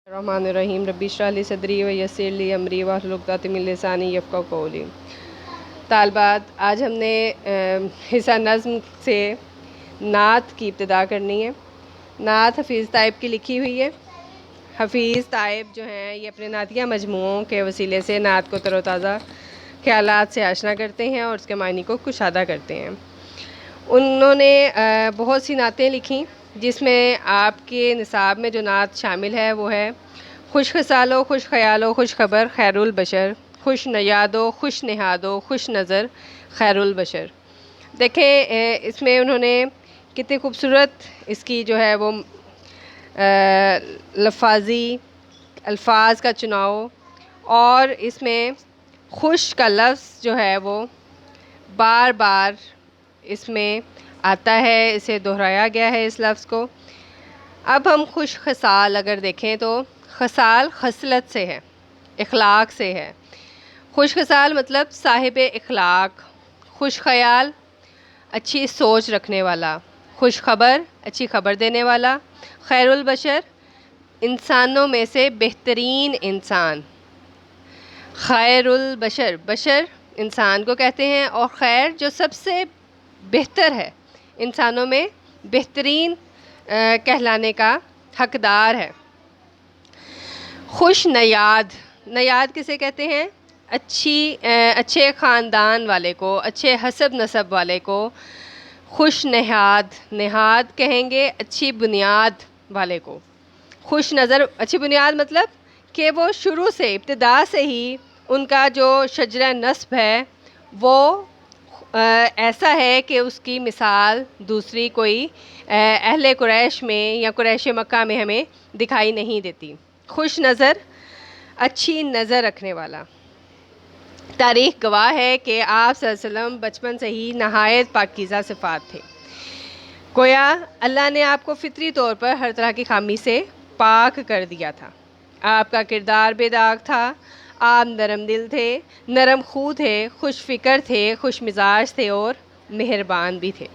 الرحمن الرحیم ربی اشرح لی صدری ویسر لی امری واحلل عقدۃ من لسانی یفقہوا قولی۔ طالبات، آج ہم نے حصہ نظم سے نعت کی ابتدا کرنی ہے۔ نعت حفیظ طائب کی لکھی ہوئی ہے۔ حفیظ طائب جو ہیں یہ اپنے نعتیہ مجموعوں کے وسیلے سے نعت کو تر و تازہ خیالات سے آشنا کرتے ہیں اور اس کے معنی کو کشادہ کرتے ہیں۔ انہوں نے بہت سی نعتیں لکھیں، جس میں آپ کے نصاب میں جو نعت شامل ہے وہ ہے: خوش خصال و خوش خیال و خوش خبر خیر البشر، خوش نیاد و خوش نہاد و خوش نظر خیر البشر۔ دیکھیں اس میں انہوں نے کتنی خوبصورت اس کی جو ہے وہ الفاظ کا چناؤ، اور اس میں خوش کا لفظ جو ہے وہ بار بار اس میں آتا ہے، اسے دہرایا گیا ہے اس لفظ کو۔ اب ہم خوش خصال اگر دیکھیں تو خصال خصلت سے ہے، اخلاق سے ہے۔ خوش خصال مطلب صاحب اخلاق، خوش خیال اچھی سوچ رکھنے والا، خوش خبر اچھی خبر دینے والا، خیر البشر انسانوں میں سے بہترین انسان۔ خیر البشر، بشر انسان کو کہتے ہیں، اور خیر جو سب سے بہتر ہے، انسانوں میں بہترین کہلانے کا حقدار ہے۔ خوش نیاد، نیاد کسے کہتے ہیں؟ اچھے خاندان والے کو، اچھے حسب نسب والے کو خوش نہاد، نہاد کہیں گے اچھی بنیاد والے کو۔ خوش نظر، اچھی بنیاد مطلب کہ وہ شروع سے، ابتدا سے ہی ان کا جو شجرہ نسب ہے وہ ایسا ہے کہ اس کی مثال دوسری کوئی اہل قریش میں یا قریش مکہ میں ہمیں دکھائی نہیں دیتی۔ خوش نظر، اچھی نظر رکھنے والا۔ تاریخ گواہ ہے کہ آپ صلی اللہ علیہ وسلم بچپن سے ہی نہایت پاکیزہ صفات تھے۔ گویا اللہ نے آپ کو فطری طور پر ہر طرح کی خامی سے پاک کر دیا تھا۔ آپ کا کردار بے داغ تھا، آپ نرم دل تھے، نرم خو تھے، خوش فکر تھے، خوش مزاج تھے اور مہربان بھی تھے۔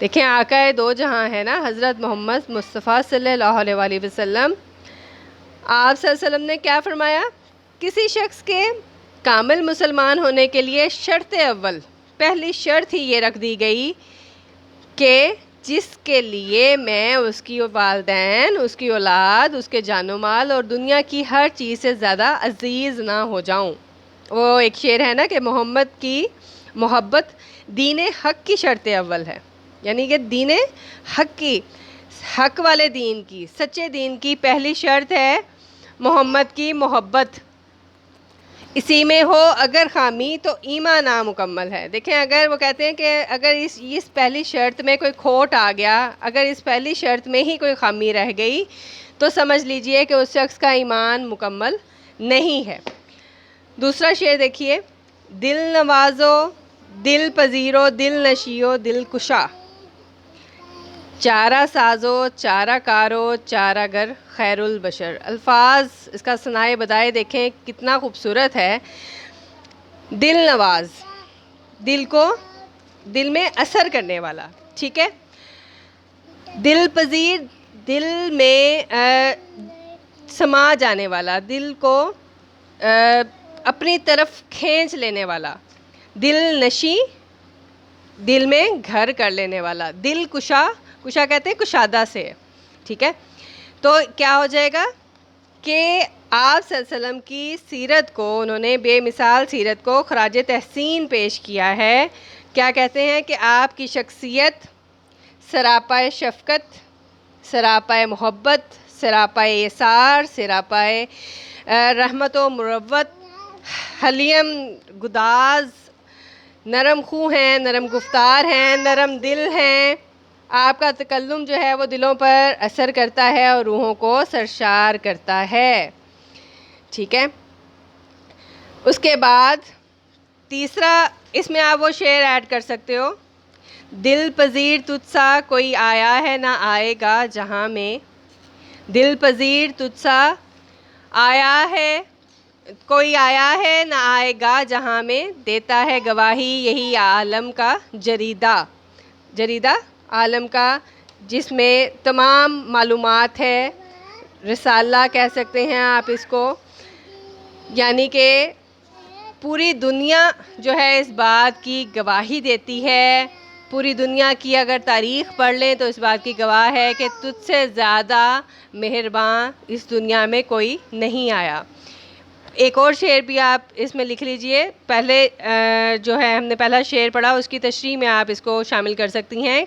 دیکھیں آقا دو جہاں ہے نا، حضرت محمد مصطفیٰ صلی اللہ علیہ وآلہ وسلم، آپ صلی اللہ علیہ وسلم نے کیا فرمایا؟ کسی شخص کے کامل مسلمان ہونے کے لیے شرط اول، پہلی شرط ہی یہ رکھ دی گئی کہ جس کے لیے میں اس کی والدین، اس کی اولاد، اس کے جان و مال اور دنیا کی ہر چیز سے زیادہ عزیز نہ ہو جاؤں۔ وہ ایک شعر ہے نا کہ محمد کی محبت دین حق کی شرط اول ہے، یعنی کہ دین حق کی، حق والے دین کی، سچے دین کی پہلی شرط ہے محمد کی محبت۔ اسی میں ہو اگر خامی تو ایمان نامکمل ہے۔ دیکھیں اگر وہ کہتے ہیں کہ اگر اس پہلی شرط میں کوئی کھوٹ آ گیا، اگر اس پہلی شرط میں ہی کوئی خامی رہ گئی تو سمجھ لیجئے کہ اس شخص کا ایمان مکمل نہیں ہے۔ دوسرا شعر دیکھیے: دل نوازو، دل پذیرو، دل نشیو، دل کشا، چارہ سازو، چارہ کارو، چارہ گر خیر البشر۔ الفاظ اس کا ثنائے بدائے دیکھیں کتنا خوبصورت ہے۔ دل نواز، دل کو، دل میں اثر کرنے والا، ٹھیک ہے۔ دل پذیر، دل میں سما جانے والا، دل کو اپنی طرف کھینچ لینے والا۔ دل نشی، دل میں گھر کر لینے والا۔ دل کشا، کشا کہتے ہیں کشادہ سے، ٹھیک ہے۔ تو کیا ہو جائے گا کہ آپ صلی اللہ علیہ وسلم کی سیرت کو، انہوں نے بے مثال سیرت کو خراج تحسین پیش کیا ہے۔ کیا کہتے ہیں کہ آپ کی شخصیت سراپائے شفقت، سراپائے محبت، سراپائے اثار، سراپائے رحمت و مروت، حلیم گداز، نرم خو ہیں، نرم گفتار ہیں، نرم دل ہیں۔ آپ کا تکلم جو ہے وہ دلوں پر اثر کرتا ہے اور روحوں کو سرشار کرتا ہے، ٹھیک ہے۔ اس کے بعد تیسرا، اس میں آپ وہ شعر ایڈ کر سکتے ہو: دل پذیر تجھ سا کوئی آیا ہے نہ آئے گا جہاں میں، دل پذیر تجھ سا آیا ہے، کوئی آیا ہے نہ آئے گا جہاں میں، دیتا ہے گواہی یہی عالم کا جریدہ، جریدہ عالم کا جس میں تمام معلومات ہے، رسالہ کہہ سکتے ہیں آپ اس کو، یعنی کہ پوری دنیا جو ہے اس بات کی گواہی دیتی ہے، پوری دنیا کی اگر تاریخ پڑھ لیں تو اس بات کی گواہ ہے کہ تجھ سے زیادہ مہربان اس دنیا میں کوئی نہیں آیا۔ ایک اور شعر بھی آپ اس میں لکھ لیجئے، پہلے جو ہے ہم نے پہلا شعر پڑھا، اس کی تشریح میں آپ اس کو شامل کر سکتی ہیں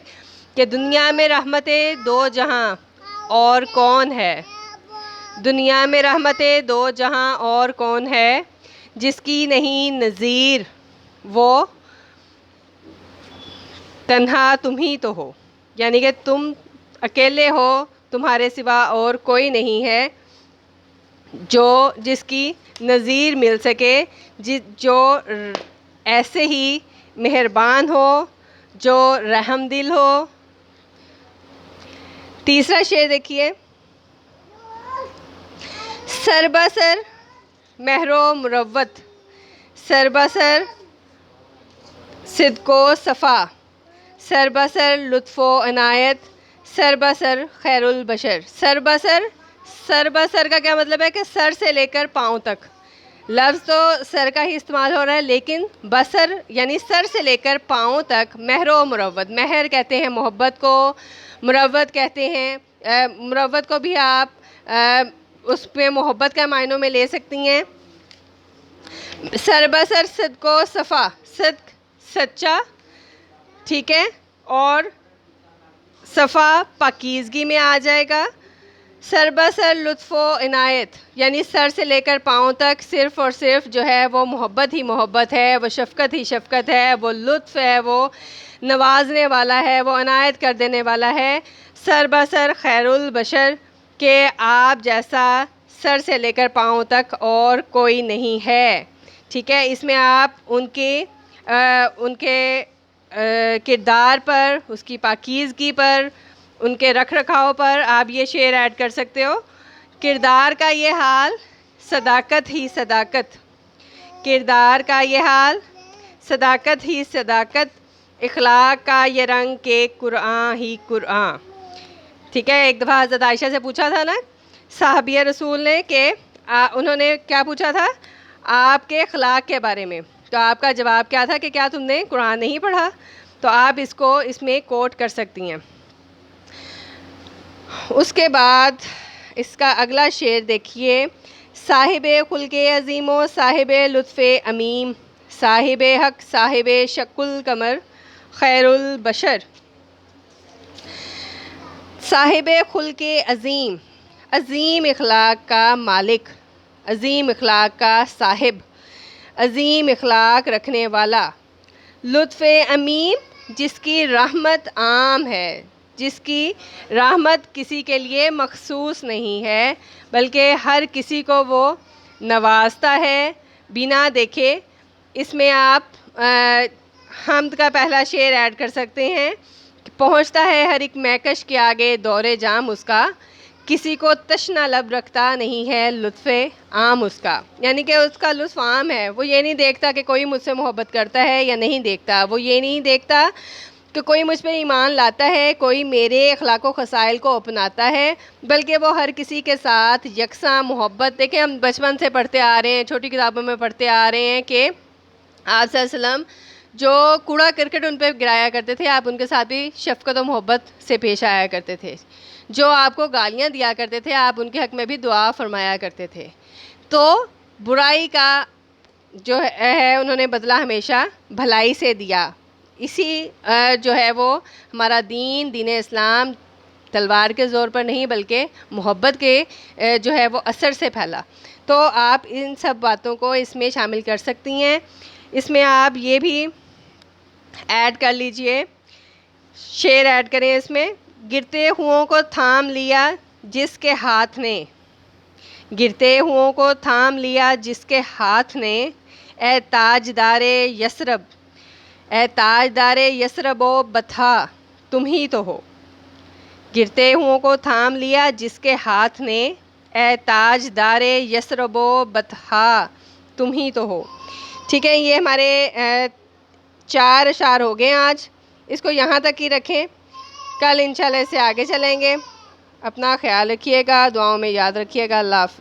کہ دنیا میں رحمتیں دو جہاں اور کون ہے، دنیا میں رحمتیں دو جہاں اور کون ہے، جس کی نہیں نظیر وہ تنہا تم ہی تو ہو، یعنی کہ تم اکیلے ہو، تمہارے سوا اور کوئی نہیں ہے جو جس کی نظیر مل سکے، جو ایسے ہی مہربان ہو، جو رحم دل ہو۔ تیسرا شعر دیکھیے، سر بسر مہر و مروت، سر بسر صدق و صفا، سر بسر لطف و عنایت، سر بسر خیر البشر۔ سر بسر کا کیا مطلب ہے کہ سر سے لے کر پاؤں تک، لفظ تو سر کا ہی استعمال ہو رہا ہے لیکن بسر یعنی سر سے لے کر پاؤں تک مہر و مروت، مہر کہتے ہیں محبت کو، مروت کہتے ہیں مروت کو بھی آپ اس پہ محبت کا معنوں میں لے سکتی ہیں۔ سر بسر صدق و صفا، صدق سچا، ٹھیک ہے، اور صفا پاکیزگی میں آ جائے گا۔ سر بسر لطف و عنایت، یعنی سر سے لے کر پاؤں تک صرف اور صرف جو ہے وہ محبت ہی محبت ہے، وہ شفقت ہی شفقت ہے، وہ لطف ہے، وہ نوازنے والا ہے، وہ عنایت کر دینے والا ہے۔ سر بسر خیر البشر، کہ آپ جیسا سر سے لے کر پاؤں تک اور کوئی نہیں ہے، ٹھیک ہے۔ اس میں آپ ان کے کردار پر، اس کی پاکیزگی پر، ان کے رکھ رکھاؤ پر آپ یہ شعر ایڈ کر سکتے ہو، کردار کا یہ حال صداقت ہی صداقت، کردار کا یہ حال صداقت ہی صداقت، اخلاق کا یہ رنگ کہ قرآن ہی قرآن، ٹھیک ہے۔ ایک دفعہ حضرت عائشہ سے پوچھا تھا نا صحابیہ رسول نے کہ انہوں نے کیا پوچھا تھا آپ کے اخلاق کے بارے میں، تو آپ کا جواب کیا تھا کہ کیا تم نے قرآن نہیں پڑھا، تو آپ اس کو اس میں کوٹ کر سکتی ہیں۔ اس کے بعد اس کا اگلا شعر دیکھیے، صاحب خلق عظیم و صاحب لطف عمیم، صاحب حق صاحب شق القمر خیر البشر۔ صاحب خلق عظیم، عظیم اخلاق کا مالک، عظیم اخلاق کا صاحب، عظیم اخلاق رکھنے والا، لطف عمیم جس کی رحمت عام ہے، جس کی رحمت کسی کے لیے مخصوص نہیں ہے بلکہ ہر کسی کو وہ نوازتا ہے بنا دیکھے۔ اس میں آپ حمد کا پہلا شعر ایڈ کر سکتے ہیں، پہنچتا ہے ہر ایک مہکش کے آگے دور جام اس کا، کسی کو تشنا لب رکھتا نہیں ہے لطف عام اس کا، یعنی کہ اس کا لطف عام ہے، وہ یہ نہیں دیکھتا کہ کوئی مجھ سے محبت کرتا ہے یا نہیں دیکھتا، وہ یہ نہیں دیکھتا کہ کوئی مجھ پہ ایمان لاتا ہے، کوئی میرے اخلاق و خصائل کو اپناتا ہے، بلکہ وہ ہر کسی کے ساتھ یکساں محبت۔ دیکھیں ہم بچپن سے پڑھتے آ رہے ہیں، چھوٹی کتابوں میں پڑھتے آ رہے ہیں کہ آپ صلی اللہ علیہ وسلم جو کوڑا کرکٹ ان پہ گرایا کرتے تھے آپ ان کے ساتھ بھی شفقت و محبت سے پیش آیا کرتے تھے، جو آپ کو گالیاں دیا کرتے تھے آپ ان کے حق میں بھی دعا فرمایا کرتے تھے۔ تو برائی کا جو ہے انہوں نے بدلہ ہمیشہ بھلائی سے دیا، اسی جو ہے وہ ہمارا دین اسلام تلوار کے زور پر نہیں بلکہ محبت کے جو ہے وہ اثر سے پھیلا۔ تو آپ ان سب باتوں کو اس میں شامل کر سکتی ہیں۔ اس میں آپ یہ بھی ایڈ کر لیجئے، شعر ایڈ کریں اس میں، گرتے ہوں کو تھام لیا جس کے ہاتھ نے، گرتے ہوں کو تھام لیا جس کے ہاتھ نے، اے تاجدار یثرب، اے تاجدار یثرب و بطحا تم ہی تو ہو، گرتے ہوں کو تھام لیا جس کے ہاتھ نے، اے تاجدار یثرب و بطحا تم ہی تو ہو، ٹھیک ہے۔ یہ ہمارے 4 اشعار ہو گئے آج، اس کو یہاں تک ہی رکھیں، کل انشاءاللہ اس سے آگے چلیں گے۔ اپنا خیال رکھیے گا، دعاؤں میں یاد رکھیے گا۔ اللہ حافظ۔